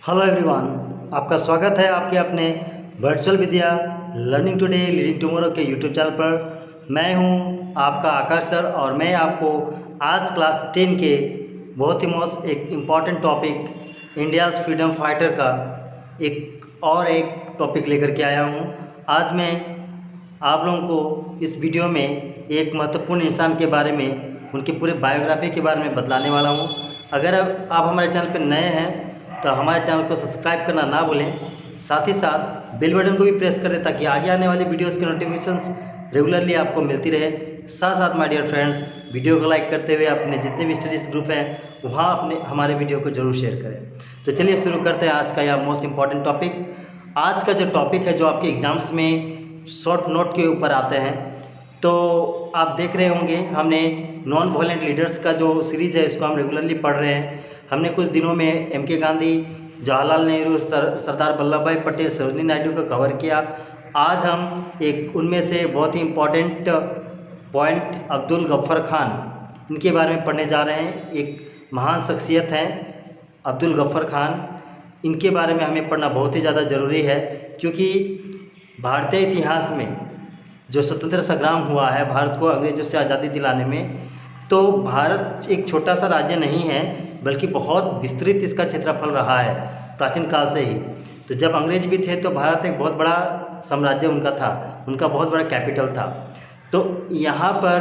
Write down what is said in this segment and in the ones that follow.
Hello everyone, आपका स्वागत है आपके अपने वर्चुअल विद्या लर्निंग टुडे लीडिंग टुमारो के यूट्यूब चैनल पर। मैं हूं आपका आकाश सर और मैं आपको आज क्लास 10 के बहुत ही मोस्ट एक important topic India's freedom fighter का एक टॉपिक लेकर के आया हूं। आज मैं आप लोगों को इस वीडियो में एक महत्वपूर्ण इंसान के बारे में, उनकी पूरे बायोग्राफी के बारे में बतलाने वाला हूं। अगर आप हमारे चैनल पर नए हैं तो हमारे चैनल को सब्सक्राइब करना ना भूलें, साथ ही साथ बेल बटन को भी प्रेस कर दें ताकि आगे आने वाली वीडियोस के नोटिफिकेशंस रेगुलरली आपको मिलती रहे। साथ साथ माय डियर फ्रेंड्स, वीडियो को लाइक करते हुए अपने जितने भी स्टडीज़ ग्रुप हैं वहाँ अपने हमारे वीडियो को जरूर शेयर करें। तो चलिए शुरू करते हैं आज का यह मोस्ट इम्पॉर्टेंट टॉपिक। आज का जो टॉपिक है, जो आपके एग्ज़ाम्स में शॉर्ट नोट के ऊपर आते हैं, तो आप देख रहे होंगे हमने नॉन वायलेंट लीडर्स का जो सीरीज़ है इसको हम रेगुलरली पढ़ रहे हैं। हमने कुछ दिनों में एम.के. गांधी, जवाहरलाल नेहरू, सरदार वल्लभ भाई पटेल, सरोजिनी नायडू का कवर किया। आज हम एक उनमें से बहुत ही इम्पोर्टेंट पॉइंट अब्दुल गफ्फर खान, इनके बारे में पढ़ने जा रहे हैं। एक महान शख्सियत हैं अब्दुल गफ्फर खान। इनके बारे में हमें पढ़ना बहुत ही ज़्यादा ज़रूरी है, क्योंकि भारतीय इतिहास में जो स्वतंत्रता संग्राम हुआ है भारत को अंग्रेज़ों से आज़ादी दिलाने में, तो भारत एक छोटा सा राज्य नहीं है, बल्कि बहुत विस्तृत इसका क्षेत्रफल रहा है प्राचीन काल से ही। तो जब अंग्रेज भी थे तो भारत एक बहुत बड़ा साम्राज्य उनका था, उनका बहुत बड़ा कैपिटल था। तो यहाँ पर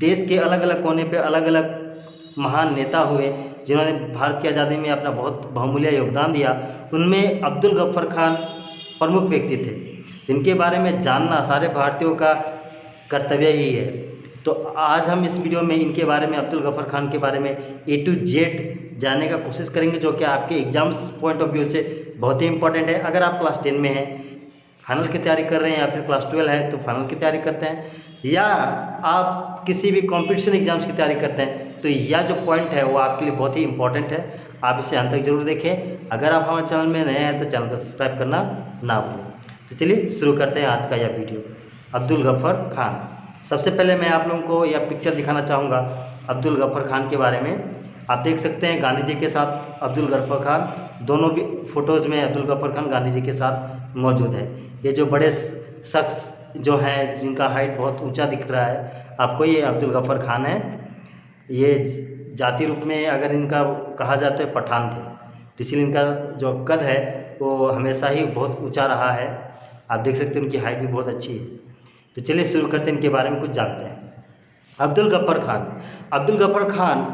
देश के अलग अलग कोने पे अलग अलग महान नेता हुए जिन्होंने भारत की आज़ादी में अपना बहुत बहुमूल्य योगदान दिया। उनमें अब्दुल गफ्फर खान प्रमुख व्यक्ति थे, जिनके बारे में जानना सारे भारतीयों का कर्तव्य ही है। तो आज हम इस वीडियो में इनके बारे में, अब्दुल गफ्फर खान के बारे में A to Z जानने का कोशिश करेंगे, जो कि आपके एग्जाम्स पॉइंट ऑफ व्यू से बहुत ही इंपॉर्टेंट है। अगर आप क्लास 10 में हैं, फाइनल की तैयारी कर रहे हैं, या फिर क्लास 12 है तो फाइनल की तैयारी करते हैं, या आप किसी भी कॉम्पिटिशन एग्जाम्स की तैयारी करते हैं, तो यह जो पॉइंट है वो आपके लिए बहुत ही इंपॉर्टेंट है। आप इसे अंत तक जरूर देखें। अगर आप हमारे चैनल में नए हैं तो चैनल को सब्सक्राइब करना ना भूलें। तो चलिए शुरू करते हैं आज का यह वीडियो। अब्दुल गफ्फर खान। सबसे पहले मैं आप लोगों को यह पिक्चर दिखाना चाहूँगा अब्दुल गफ्फर खान के बारे में। आप देख सकते हैं गांधी जी के साथ अब्दुल गफ्फर खान, दोनों भी फ़ोटोज़ में अब्दुल गफ्फर खान गांधी जी के साथ मौजूद है। ये जो बड़े शख्स जो हैं, जिनका हाइट बहुत ऊंचा दिख रहा है आपको, ये अब्दुल गफ्फर खान है। ये जाति रूप में अगर इनका कहा जाए तो पठान थे, तो इसलिए इनका जो कद है वो हमेशा ही बहुत ऊँचा रहा है। आप देख सकते हैं उनकी हाइट भी बहुत अच्छी है। तो चलिए शुरू करते हैं, इनके बारे में कुछ जानते हैं। Abdul Ghaffar Khan. Abdul Ghaffar Khan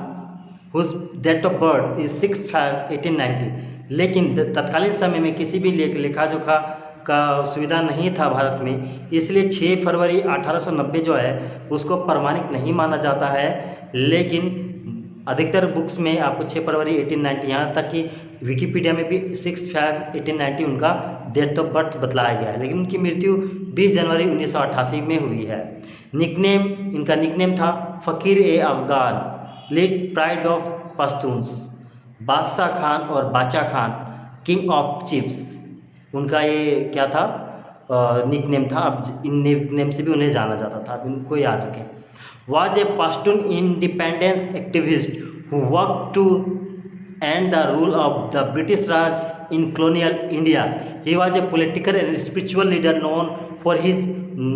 whose date of birth is 6/5/1890। लेकिन तत्कालीन समय में किसी भी लेखा जोखा का सुविधा नहीं था भारत में, इसलिए 6 फरवरी 1890 जो है उसको प्रमाणिक नहीं माना जाता है। लेकिन अधिकतर बुक्स में आपको 6 फरवरी 1890, यहाँ तक कि विकिपीडिया में भी 6/5/1890 उनका डेट ऑफ बर्थ बतलाया गया है। लेकिन उनकी मृत्यु 20 जनवरी 1988 में हुई है। निकनेम, इनका निकनेम था Fakhr-e-Afghan, late pride of Pashtuns, Badshah Khan और बाचा खान, किंग ऑफ चीफ्स। उनका ये क्या था, निकनेम था। अब इन निकनेम से भी उन्हें जाना जाता था, अब इनको याद रखें। was a Pashtun independence activist who worked to end the rule of the British Raj in colonial India. He was a political and spiritual leader known for his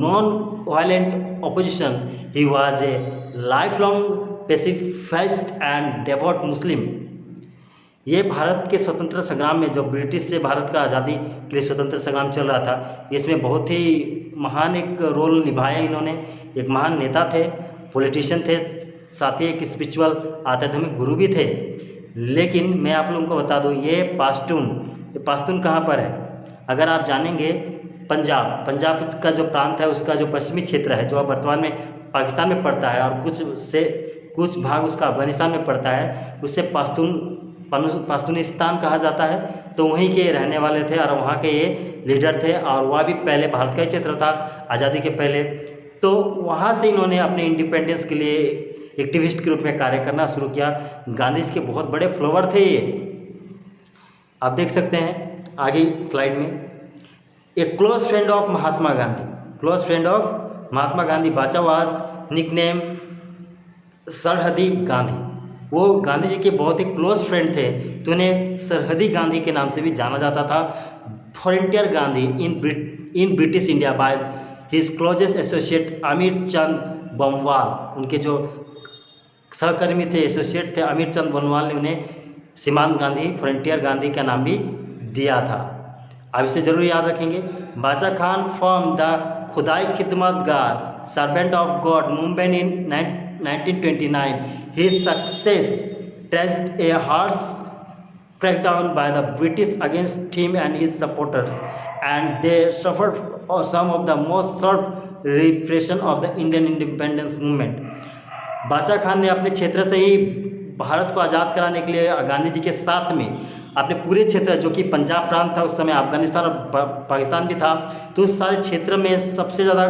non-violent opposition. He was a lifelong pacifist and devout Muslim. ये भारत के स्वतंत्रता संग्राम में, जो British से भारत का आज़ादी के लिए स्वतंत्रता संग्राम चल रहा था, इसमें बहुत ही महान एक रोल निभाया इन्होंने। एक महान नेता थे, पॉलिटिशियन थे, साथ ही एक स्पिरिचुअल आध्यात्मिक गुरु भी थे। लेकिन मैं आप लोगों को बता दूं, ये पाश्तून कहाँ पर है अगर आप जानेंगे, पंजाब का जो प्रांत है, उसका जो पश्चिमी क्षेत्र है, जो अब वर्तमान में पाकिस्तान में पड़ता है, और कुछ भाग उसका अफगानिस्तान में पड़ता है, उससे पाश्तूनिस्तान कहा जाता है। तो वहीं के रहने वाले थे और वहाँ के ये लीडर थे, और वह भी पहले भारत का ही क्षेत्र था आज़ादी के पहले। तो वहाँ से इन्होंने अपने इंडिपेंडेंस के लिए एक्टिविस्ट के रूप में कार्य करना शुरू किया। गांधी जी के बहुत बड़े फॉलोअर थे ये। आप देख सकते हैं आगे स्लाइड में, a close friend of Mahatma Gandhi, close friend of Mahatma Gandhi, Bacha was nickname सरहदी गांधी। वो गांधी जी के बहुत ही क्लोज फ्रेंड थे, तो उन्हें सरहदी गांधी के नाम से भी जाना जाता था। Frontier Gandhi in British India by his closest associate Amir Chand Bamwal, उनके जो सहकर्मी थे, एसोसिएट थे अमिर चंद बनवाल ने उन्हें सीमांत गांधी, फ्रंटियर गांधी का नाम भी दिया था। अब इसे जरूर याद रखेंगे। बाचा खान फ्रॉम द खुदाई खिदमतगार servant of God movement in 1929, his success traced a harsh crackdown by the British against him and his supporters, and they suffered some of the most sharp repression of the Indian independence movement. बादशाह खान ने अपने क्षेत्र से ही भारत को आज़ाद कराने के लिए गांधी जी के साथ में अपने पूरे क्षेत्र, जो कि पंजाब प्रांत था उस समय, अफगानिस्तान और पाकिस्तान भी था, तो उस सारे क्षेत्र में सबसे ज़्यादा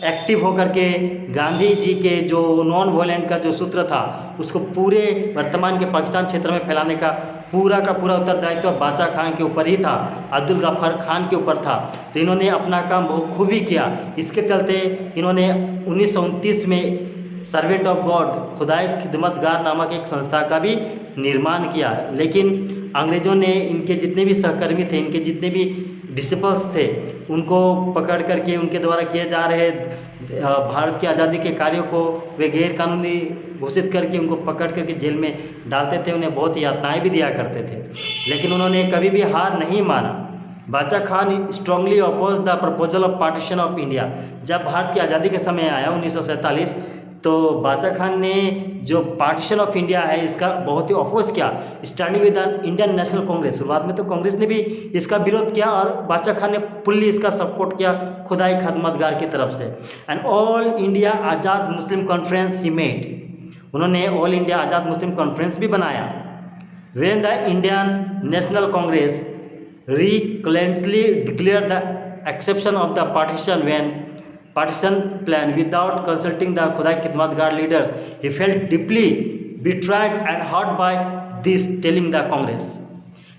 एक्टिव होकर के गांधी जी के जो नॉन वायलेंट का जो सूत्र था उसको पूरे वर्तमान के पाकिस्तान क्षेत्र में फैलाने का पूरा उत्तरदायित्व बाचा खान के ऊपर ही था, अब्दुल गफ्फर खान के ऊपर था। तो इन्होंने अपना काम बहुत खूबी किया। इसके चलते इन्होंने 1929 में सर्वेंट ऑफ गॉड, खुदाई खिदमतगार नामक एक संस्था का भी निर्माण किया। लेकिन अंग्रेज़ों ने इनके जितने भी सहकर्मी थे, इनके जितने भी डिसिपल्स थे, उनको पकड़ करके उनके द्वारा किए जा रहे भारत की आज़ादी के कार्यों को वे गैर कानूनी घोषित करके उनको पकड़ करके जेल में डालते थे, उन्हें बहुत यातनाएं भी दिया करते थे। लेकिन उन्होंने कभी भी हार नहीं माना। Bacha Khan strongly oppose the proposal of partition of India. जब भारत की आज़ादी के समय आया 1947, तो बाचा खान ने जो पार्टीशन ऑफ इंडिया है इसका बहुत ही अपोज किया, standing with the Indian National Congress. शुरुआत में तो कांग्रेस ने भी इसका विरोध किया और बाचा खान ने फुल्ली इसका सपोर्ट किया खुदाई खिदमतगार की तरफ से। And all India Azad Muslim conference he made, उन्होंने ऑल इंडिया आज़ाद मुस्लिम कॉन्फ्रेंस भी बनाया। When the Indian National Congress recurrently declared the exception of the partition plan without consulting the Khudai Khidmatgar leaders, he felt deeply betrayed and hurt by this, telling the Congress.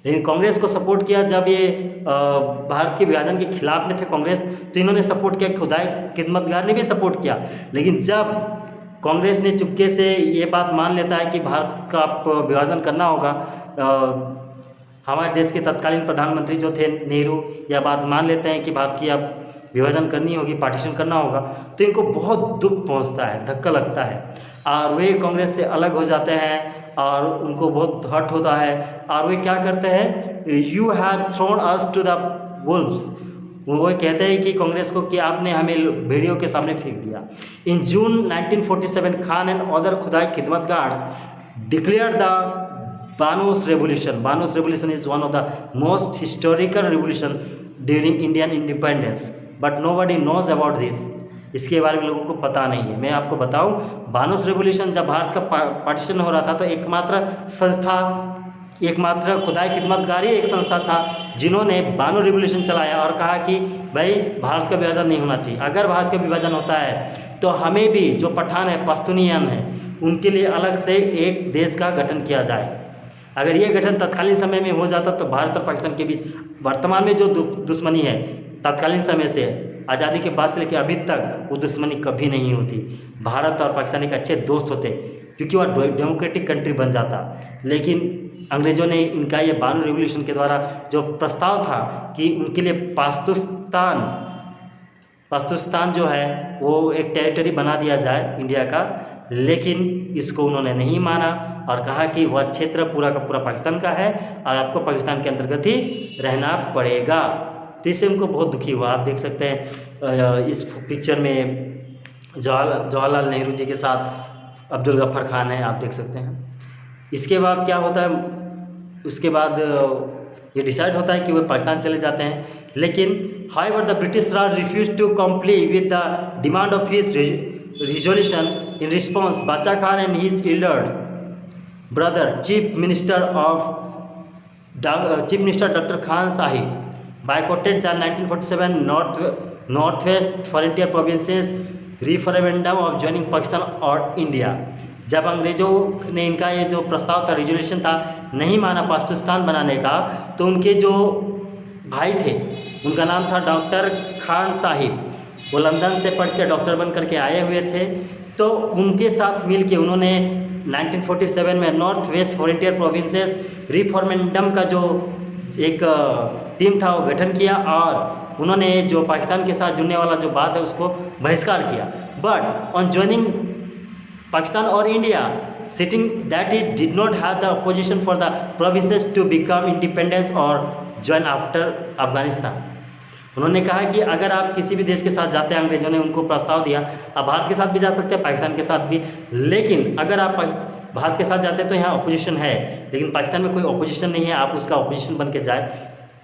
लेकिन कांग्रेस को support किया। जब ये भारत के विभाजन के खिलाफ में थे कांग्रेस, तो इन्होंने सपोर्ट किया, खुदाई खिदमतगार ने भी सपोर्ट किया। लेकिन जब कांग्रेस ने चुपके से ये बात मान लेता है कि भारत का विभाजन करना होगा, हमारे देश के तत्कालीन प्रधानमंत्री जो थे नेहरू, यह बात मान लेते हैं कि भारत की अब विभाजन करनी होगी, पार्टीशन करना होगा, तो इनको बहुत दुख पहुंचता है, धक्का लगता है और वे कांग्रेस से अलग हो जाते हैं और उनको बहुत हर्ट होता है। और वे क्या करते हैं, you have thrown us to the wolves, वो कहते हैं कि कांग्रेस को कि आपने हमें भेड़ियों के सामने फेंक दिया। In June 1947 Khan and other Khudai Khidmatgars declare the Banos Revolution. Banos Revolution is one of the most historical revolution during Indian independence, but nobody knows about this. इसके बारे में लोगों को पता नहीं है। मैं आपको बताऊं, बानोस रेवोल्यूशन जब भारत का पार्टीशन हो रहा था, तो एकमात्र संस्था, एकमात्र खुदाई खिदमतगारी एक संस्था था जिन्होंने बानो रेवोल्यूशन चलाया और कहा कि भाई भारत का विभाजन नहीं होना चाहिए। अगर भारत का विभाजन होता है तो हमें भी जो पठान है, पश्तूनियन है, उनके लिए अलग से एक देश का गठन किया जाए। अगर ये गठन तत्कालीन समय में हो जाता तो भारत और पाकिस्तान के बीच वर्तमान में जो दुश्मनी है, तत्कालीन समय से आज़ादी के बाद से लेकर अभी तक, वो दुश्मनी कभी नहीं होती। भारत और पाकिस्तान एक अच्छे दोस्त होते क्योंकि वह डेमोक्रेटिक कंट्री बन जाता। लेकिन अंग्रेज़ों ने इनका ये बानो रेवोल्यूशन के द्वारा जो प्रस्ताव था कि उनके लिए पाकिस्तान जो है वो एक टेरिटरी बना दिया जाए इंडिया का, लेकिन इसको उन्होंने नहीं माना और कहा कि वह क्षेत्र पूरा का पूरा पाकिस्तान का है और आपको पाकिस्तान के अंतर्गत ही रहना पड़ेगा। तो इससे उनको बहुत दुखी हुआ। आप देख सकते हैं इस पिक्चर में जवाहरलाल नेहरू जी के साथ अब्दुल गफ्फर खान है, आप देख सकते हैं। इसके बाद क्या होता है, उसके बाद ये डिसाइड होता है कि वे पाकिस्तान चले जाते हैं। लेकिन however the British Raj refuse to comply with the demand of his resolution. In response, Bacha Khan and his elders brother, Chief Minister Dr. Khan Sahib, boycotted the 1947 Northwest Frontier Provinces referendum of joining Pakistan or India. जब अंग्रेज़ों ने इनका ये जो प्रस्ताव था, resolution था, नहीं माना पाकिस्तान बनाने का, तो उनके जो भाई थे, उनका नाम था डॉक्टर खान साहिब, वो लंदन से पढ़ के डॉक्टर बन करके आए हुए थे। तो उनके साथ मिल के उन्होंने 1947 में नॉर्थ वेस्ट फॉरेंटियर प्रोविंसेस रिफॉर्मेंडम का जो एक टीम था वो गठन किया और उन्होंने जो पाकिस्तान के साथ जुड़ने वाला जो बात है उसको बहिष्कार किया। बट ऑन ज्वाइनिंग पाकिस्तान और India stating that it did not have the opposition for the provinces to become independent or join after Afghanistan. उन्होंने कहा कि अगर आप किसी भी देश के साथ जाते हैं, अंग्रेजों ने उनको प्रस्ताव दिया, आप भारत के साथ भी जा सकते हैं, पाकिस्तान के साथ भी, लेकिन अगर आप भारत के साथ जाते हैं तो यहाँ अपोजिशन है, लेकिन पाकिस्तान में कोई अपोजिशन नहीं है, आप उसका अपोजिशन बन के जाए।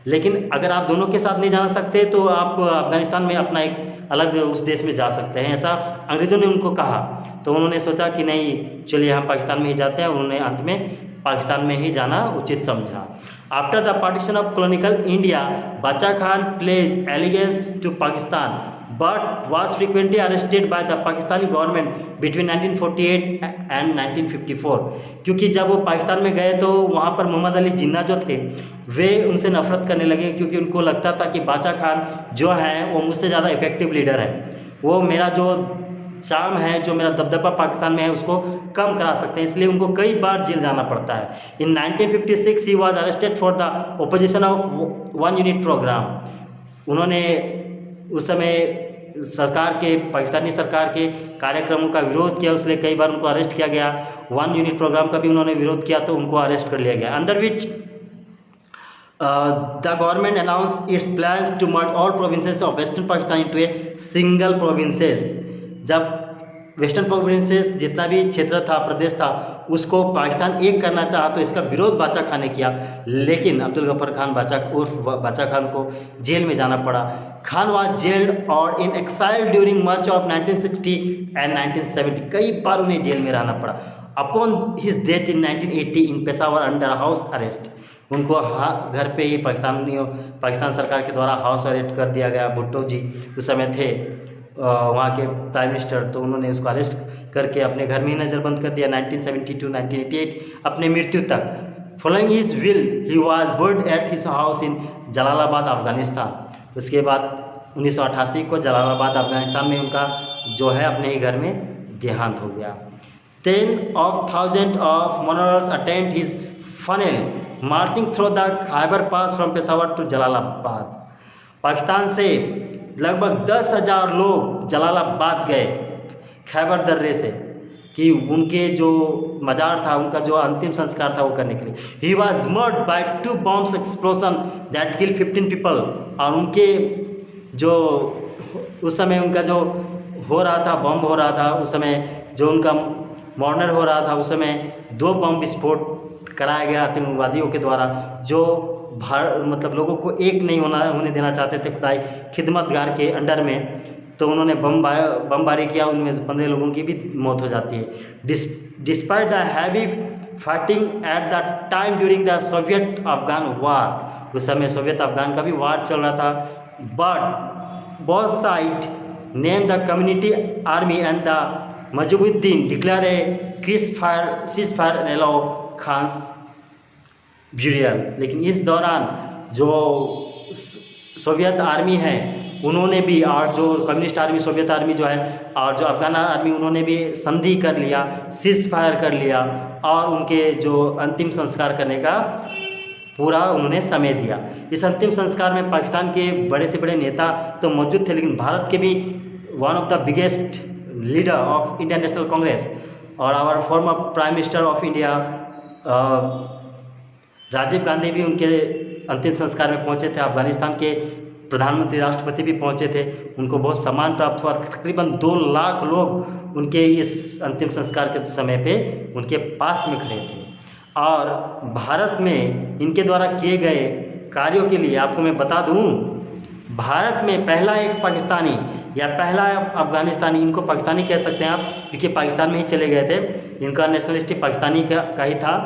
लेकिन अगर आप दोनों के साथ नहीं जाना सकते तो आप अफगानिस्तान में अपना एक अलग उस देश में जा सकते हैं, ऐसा अंग्रेज़ों ने उनको कहा। तो उन्होंने सोचा कि नहीं, चलिए हम पाकिस्तान में ही जाते हैं। उन्होंने अंत में पाकिस्तान में ही जाना उचित समझा। After the partition of colonial India, Bacha Khan pledge allegiance to Pakistan but was frequently arrested by the Pakistani government between 1948 and 1954। क्योंकि जब वो पाकिस्तान में गए तो वहाँ पर मोहम्मद अली जिन्ना जो थे वे उनसे नफरत करने लगे, क्योंकि उनको लगता था कि बाचा खान जो है वो मुझसे ज़्यादा इफेक्टिव लीडर है, वो मेरा जो चार्म है, जो मेरा दबदबा पाकिस्तान में है उसको कम करा सकते हैं, इसलिए उनको कई बार जेल जाना पड़ता है। इन 1956 ही was arrested for the opposition of 1 unit programme. उन्होंने उस समय सरकार के, पाकिस्तानी सरकार के कार्यक्रमों का विरोध किया, इसलिए कई बार उनको अरेस्ट किया गया। 1 यूनिट प्रोग्राम का भी उन्होंने विरोध किया तो उनको अरेस्ट कर लिया गया। Under which the government announce its plans to merge all provinces of western Pakistan into a single provinces. जब वेस्टर्न प्रोविंसेस जितना भी क्षेत्र था, प्रदेश था, उसको पाकिस्तान एक करना चाहा तो इसका विरोध बाचा खान ने किया, लेकिन अब्दुल गफ्फर खान बाचा खान को जेल में जाना पड़ा। खान वाज जेल्ड और in exile during much of 1960 and 1970। कई बार उन्हें जेल में रहना पड़ा। Upon his death in 1980 in Peshawar under house arrest, उनको घर पे ही पाकिस्तान सरकार के द्वारा हाउस अरेस्ट कर दिया गया। भुट्टो जी उस समय थे वहाँ के प्राइम मिनिस्टर, तो उन्होंने उसको अरेस्ट करके अपने घर में ही नज़रबंद कर दिया 1972-1988 अपने मृत्यु तक। Following his will he was bird at his house in Jalalabad Afghanistan. उसके बाद 1988 को जलालाबाद अफगानिस्तान में उनका जो है अपने ही घर में देहांत हो गया। 10,000 of mourners attend his funeral marching through the Khyber pass from Peshawar to Jalalabad. Pakistan से लगभग 10,000 लोग जलालाबाद गए खैबर दर्रे से, कि उनके जो मज़ार था, उनका जो अंतिम संस्कार था वो करने के लिए। He was murdered by 2 bombs explosion that kill 15 people. और उनके जो उस समय उनका जो हो रहा था, बम हो रहा था, उस समय जो उनका मॉर्नर हो रहा था, उस समय 2 बम विस्फोट कराया गया आतंकवादियों के द्वारा, जो मतलब लोगों को एक नहीं होने देना चाहते थे खुदाई खिदमतगार के अंडर में। तो उन्होंने बमबारी किया, उनमें 15 लोगों की भी मौत हो जाती है। Despite the heavy fighting at the time during the Soviet Afghan war, उस समय सोवियत अफगान का भी वार चल रहा था। But both side name the community army and the mujahideen declare a ceasefire allow Khan's burial. लेकिन इस दौरान जो सोवियत आर्मी है उन्होंने भी, और जो कम्युनिस्ट आर्मी, सोवियत आर्मी जो है, और जो अफगान आर्मी, उन्होंने भी संधि कर लिया, सीज फायर कर लिया, और उनके जो अंतिम संस्कार करने का पूरा उन्होंने समय दिया। इस अंतिम संस्कार में पाकिस्तान के बड़े से बड़े नेता तो मौजूद थे, लेकिन भारत के भी one of the biggest leader of Indian National Congress और our former prime minister of India Rajiv Gandhi भी उनके अंतिम संस्कार में पहुंचे थे। अफगानिस्तान के प्रधानमंत्री, राष्ट्रपति भी पहुंचे थे, उनको बहुत सम्मान प्राप्त हुआ। तकरीबन 2 लाख लोग उनके इस अंतिम संस्कार के समय पे उनके पास में खड़े थे। और भारत में इनके द्वारा किए गए कार्यों के लिए आपको मैं बता दूं, भारत में पहला एक पाकिस्तानी या पहला अफगानिस्तानी, इनको पाकिस्तानी कह सकते हैं आप, क्योंकि पाकिस्तान में ही चले गए थे, इनका नेशनलिस्टी पाकिस्तानी का ही था।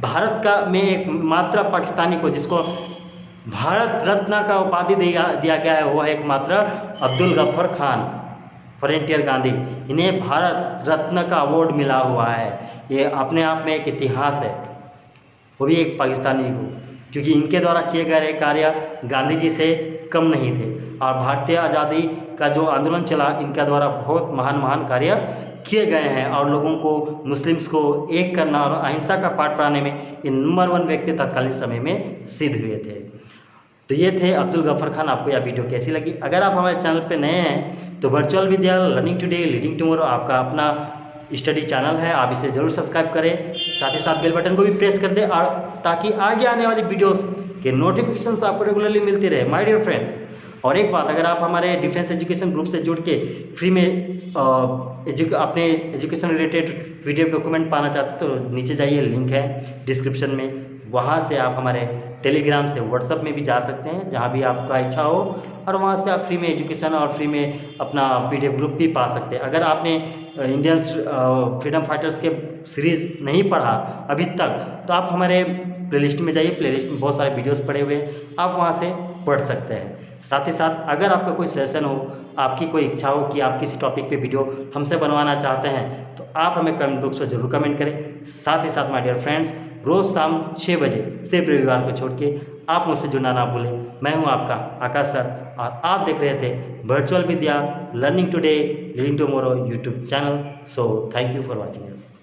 भारत का में एक मात्र पाकिस्तानी को जिसको भारत रत्न का उपाधि दिया गया है, वो है एकमात्र अब्दुल गफ्फर खान, फोरेंटियर गांधी। इन्हें भारत रत्न का अवार्ड मिला हुआ है। ये अपने आप में एक इतिहास है, वो भी एक पाकिस्तानी को, क्योंकि इनके द्वारा किए गए कार्य गांधी जी से कम नहीं थे। और भारतीय आज़ादी का जो आंदोलन चला, इनका द्वारा बहुत महान कार्य किए गए हैं और लोगों को, मुस्लिम्स को एक करना और अहिंसा का पाठ पढ़ाने में ये नंबर 1 व्यक्ति तत्कालीन समय में सिद्ध हुए थे। तो ये थे अब्दुल गफ्फर खान। आपको यह वीडियो कैसी लगी? अगर आप हमारे चैनल पर नए हैं तो वर्चुअल विद्या लर्निंग टुडे लीडिंग टुमारो आपका अपना स्टडी चैनल है, आप इसे ज़रूर सब्सक्राइब करें, साथ ही साथ बेल बटन को भी प्रेस कर दें और ताकि आगे आने वाली वीडियोस के नोटिफिकेशंस आपको रेगुलरली मिलते रहे माय डियर फ्रेंड्स। और एक बात, अगर आप हमारे डिफेंस एजुकेशन ग्रुप से जुड़ के फ्री में अपने एजुकेशन रिलेटेड PDF डॉक्यूमेंट पाना चाहते हैं तो नीचे जाइए, लिंक है डिस्क्रिप्शन में, वहाँ से आप हमारे टेलीग्राम से व्हाट्सएप में भी जा सकते हैं जहाँ भी आपका इच्छा हो, और वहाँ से आप फ्री में एजुकेशन और फ्री में अपना PDF ग्रुप भी पा सकते हैं। अगर आपने इंडियन फ्रीडम फाइटर्स के सीरीज़ नहीं पढ़ा अभी तक तो आप हमारे प्लेलिस्ट में जाइए, प्लेलिस्ट में बहुत सारे वीडियोस पड़े हुए हैं, आप वहाँ से पढ़ सकते हैं। साथ ही साथ अगर आपका कोई सेशन हो, आपकी कोई इच्छा हो कि आप किसी टॉपिक पे वीडियो हमसे बनवाना चाहते हैं तो आप हमें कमेंट बॉक्स में जरूर कमेंट करें। साथ ही साथ माय डियर फ्रेंड्स, रोज़ शाम 6 बजे सिर्फ रविवार को छोड़ के आप मुझसे जुड़ना ना भूलें। मैं हूं आपका आकाश सर और आप देख रहे थे virtual Vidya learning today leading tomorrow YouTube channel. So thank you for watching us.